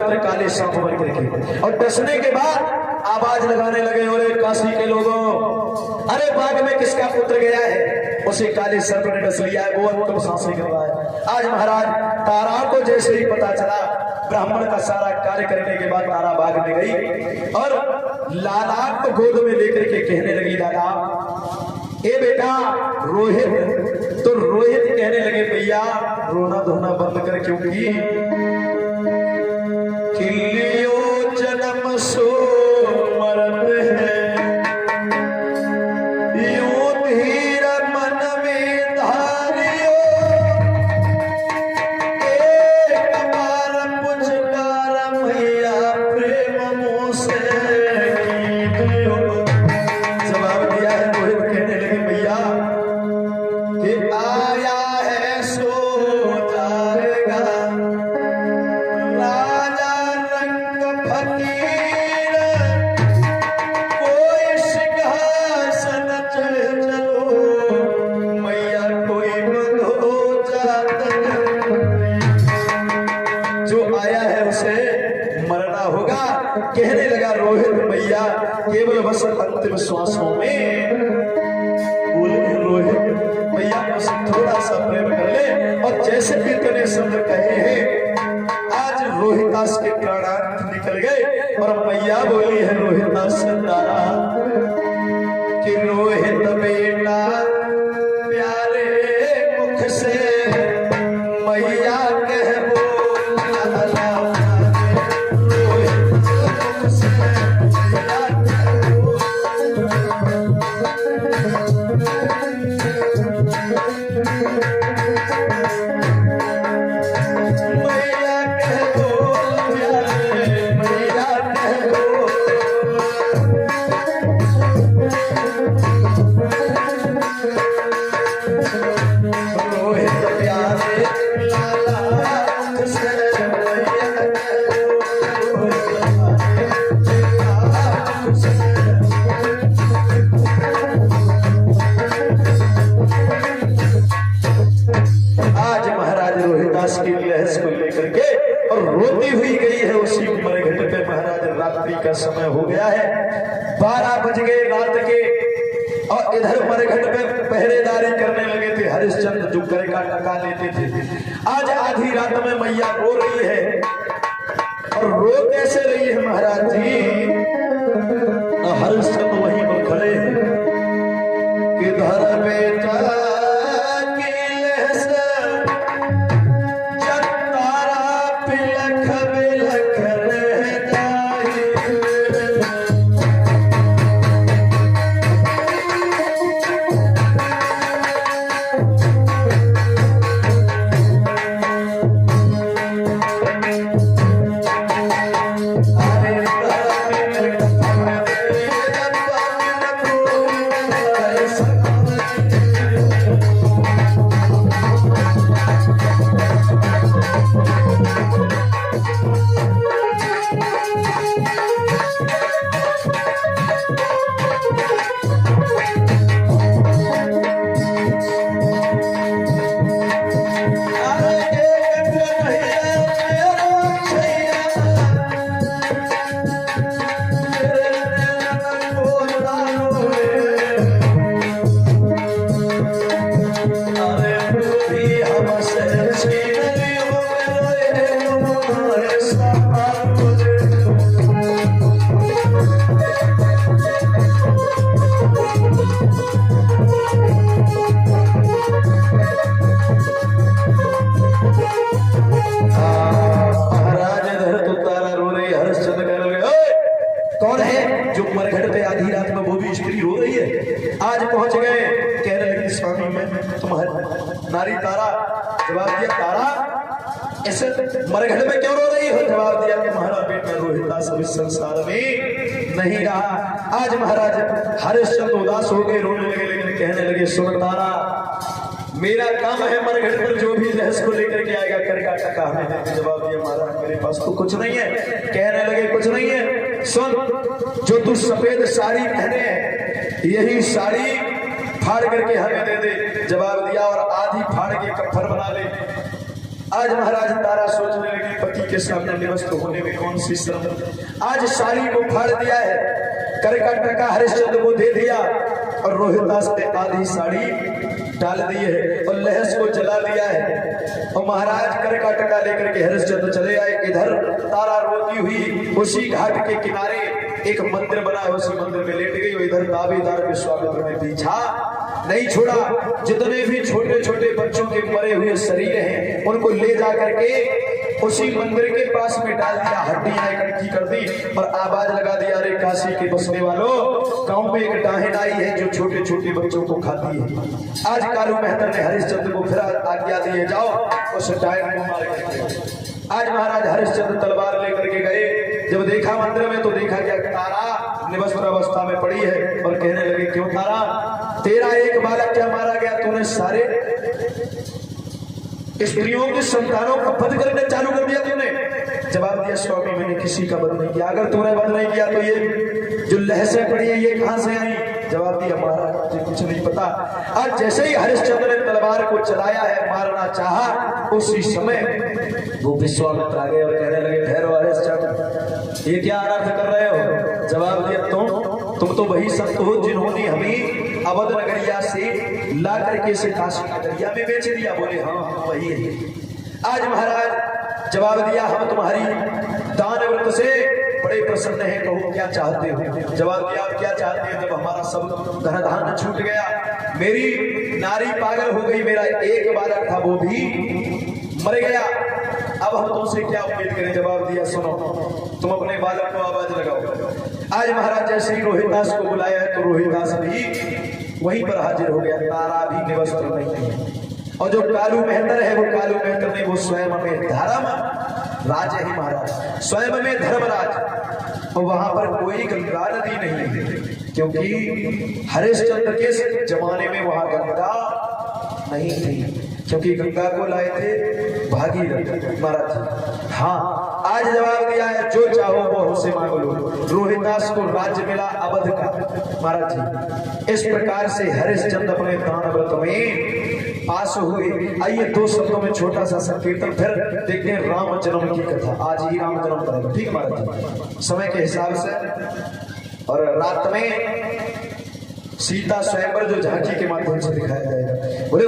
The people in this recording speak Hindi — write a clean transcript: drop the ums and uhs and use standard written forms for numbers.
पुत्र काले सांप बन करके, और डसने के बाद आवाज लगाने लगे, अरे काशी के लोगों, अरे बाग में किसका पुत्र गया है, उसे काले सर्प ने डस लिया है, वो अंतिम सांसें गिर रहा है। आज महाराज तारा को जैसे ही पता चला, ब्राह्मण का सारा कार्य करने के बाद तारा बाग में गई और लाला को गोद में लेकर के कहने लगी, दादा ए बेटा रोहित। तो रोहित कहने लगे, भैया रोना धोना बंद कर, क्योंकि किलियो जन्म सो मरत है, यूं धीर मन में धारियो, एक बार पुचकार मैया प्रेम मुँह से कीजियो। जवाब दिया है रोहित, कहने लगे भैया कि आया है सो जाएगा, राजा रंग फकीर, कोई सिंहासन चढ़ चलो, मैया कोई बंधो जात, जो आया है उसे मरना होगा। कहने लगा रोहित, मैया केवल बस अंतिम श्वासों में बोले, रोहित भैया मुझसे थोड़ा सा प्रेम कर ले, और जैसे भी तूने शब्द कहे हैं, आज रोहितास के प्राणांत निकल गए, और मैया बोली है रोहितास तारा कि रोहित बेटा प्यारे मुख से मैया कह बोला, रोहित मुख से मैया कह मैया कह बोल प्यारे, मैया कह बोल, रोहित प्यारे लाला से मैया कह बोल, आज महाराज रोहिदास की लहस को लेकर के और रोती हुई गई है उसी मरघट पे। महाराज रात्रि का समय हो गया है, 12 बज गए रात के, और इधर मरघट पे पहरेदारी करने लगे थे हरिश्चंद्र, जो घर का टका लेते थे। आज आधी रात में मैया रो रही है, और रो कैसे रही है महाराज जी, हरिश्चंद्र वहीं पर खड़े हैं कि धर बेटा कौन है जो मरघट पे आधी रात में वो भी स्त्री रो रही है? आज पहुंच गए, कहने लगी स्वामी मैं तुम्हारी नारी तारा। जवाब दिया, तारा ऐसे मरघट में क्यों रो रही हो? जवाब दिया, तुम्हारा बेटा रोहिदास इस संसार में नहीं रहा। आज महाराज हरिश्चंद्र उदास हो गए, रोने लगे, लेकिन कहने लगे सुन तारा, मेरा काम है मरघट पर जो भी रहस्य को लेकर के आएगा कर का टका हमें। जवाब दिया, महाराज मेरे पास तो कुछ नहीं है। कहने लगे कुछ नहीं है, सुन जो तू सफेद साड़ी पहने है यही साड़ी फाड़ करके हमें दे दे। जवाब दिया, और आधी फाड़ के कफन बना ले। आज महाराज तारा सोचने लगी पति के सामने निवस्त होने में कौन सी शर्म। आज साड़ी को फाड़ दिया है, कर का टका हरिश्चंद्र को दे दिया और रोहिदास ने आधी साड़ी डाल दी है और लहस को जला लिया है। और महाराज कर का टका लेकर के हरिश्चंद्र चले आए। इधर तारा रोती हुई उसी घाट के किनारे एक मंदिर बना है, उसी मंदिर में लेट गई। इधर दावेदार विश्वामित्र ने पीछा नहीं छोड़ा। जितने भी छोटे छोटे बच्चों के मरे हुए शरीर हैं उनको ले जा करके उसी मंदिर के पास में डाल दिया, हड्डियां इकट्ठी कर दी और आवाज लगा दिया, अरे काशी के बसने वालों, गांव में एक डाहिन आई है जो छोटे छोटे बच्चों को खाती है। आज कालू मेहतर ने हरिश्चंद्र को फिर आज्ञा दी है, जाओ उस डाहिन को मार के। आज महाराज हरिश्चंद्र तलवार लेकर के गए। जब देखा मंदिर में तो देखा क्या तारा निवस्त्र अवस्था में पड़ी है और कहने लगे, क्यों तारा, तेरा एक बालक क्या मारा गया, तूने सारे स्त्रियों के संतानों का वध करने चालू कर दिया तूने। जवाब दिया, स्वामी मैंने किसी का वध नहीं किया। अगर तूने वध नहीं किया तो ये जो लहसें पड़ी है ये कहां से आई। जवाब दिया, महाराज मुझे कुछ नहीं पता। आज जैसे ही हरिश्चंद्र ने तलवार को चलाया है, मारना चाहा, उसी समय वो विश्वामित्र आ गए और कहने लगे, ठहरो हरिश्चंद्र, ये क्या अनर्थ कर रहे हो। जवाब दिया, तुम तो वही संत हो जिन्होंने हमें अवध नगरिया से ला करके से काशी नगरिया में बेच दिया। बोले, हाँ वही है। आज महाराज जवाब दिया, हम तुम्हारी दान व्रत से बड़े प्रसन्न हैं, कहो क्या चाहते हो। जवाब दिया, आप क्या चाहते हैं, जब हमारा सब धन धान छूट गया, मेरी नारी पागल हो गई, मेरा एक बालक था वो भी मर गया, अब हम तुमसे क्या उम्मीद करें। जवाब दिया, सुनो, तुम अपने बालक को आवाज लगाओ। आज महाराज जैसे ही रोहिदास को बुलाया है तो रोहिदास भी वहीं पर हाजिर हो गया। तारा भी निवस्त्र नहीं है और जो कालू मेहतर है वो कालू मेहतर ने वो स्वयं में धर्म राज है महाराज, स्वयं में धर्मराज। और वहां पर कोई गंगा नदी नहीं है क्योंकि हरिश्चंद्र के जमाने में वहां गंगा नहीं थी, क्योंकि गंगा को लाए थे भागीरथ महाराज। हाँ, आज जवाब दिया है, जो चाहो वो हमसे मांग लो। रोहिदास को राज्य मिला अवध का महाराज जी। इस प्रकार से हरिश्चंद्र अपने दान व्रत में पास हुए। आइए दो शब्दों में छोटा सा संकीर्तन, फिर देखते हैं राम जन्म की कथा। आज ही राम जन्म करेगा, ठीक महाराज जी, समय के हिसाब से। और रात में सीता स्वयंवर जो झांकी के माध्यम से दिखाया जाएगा। बोले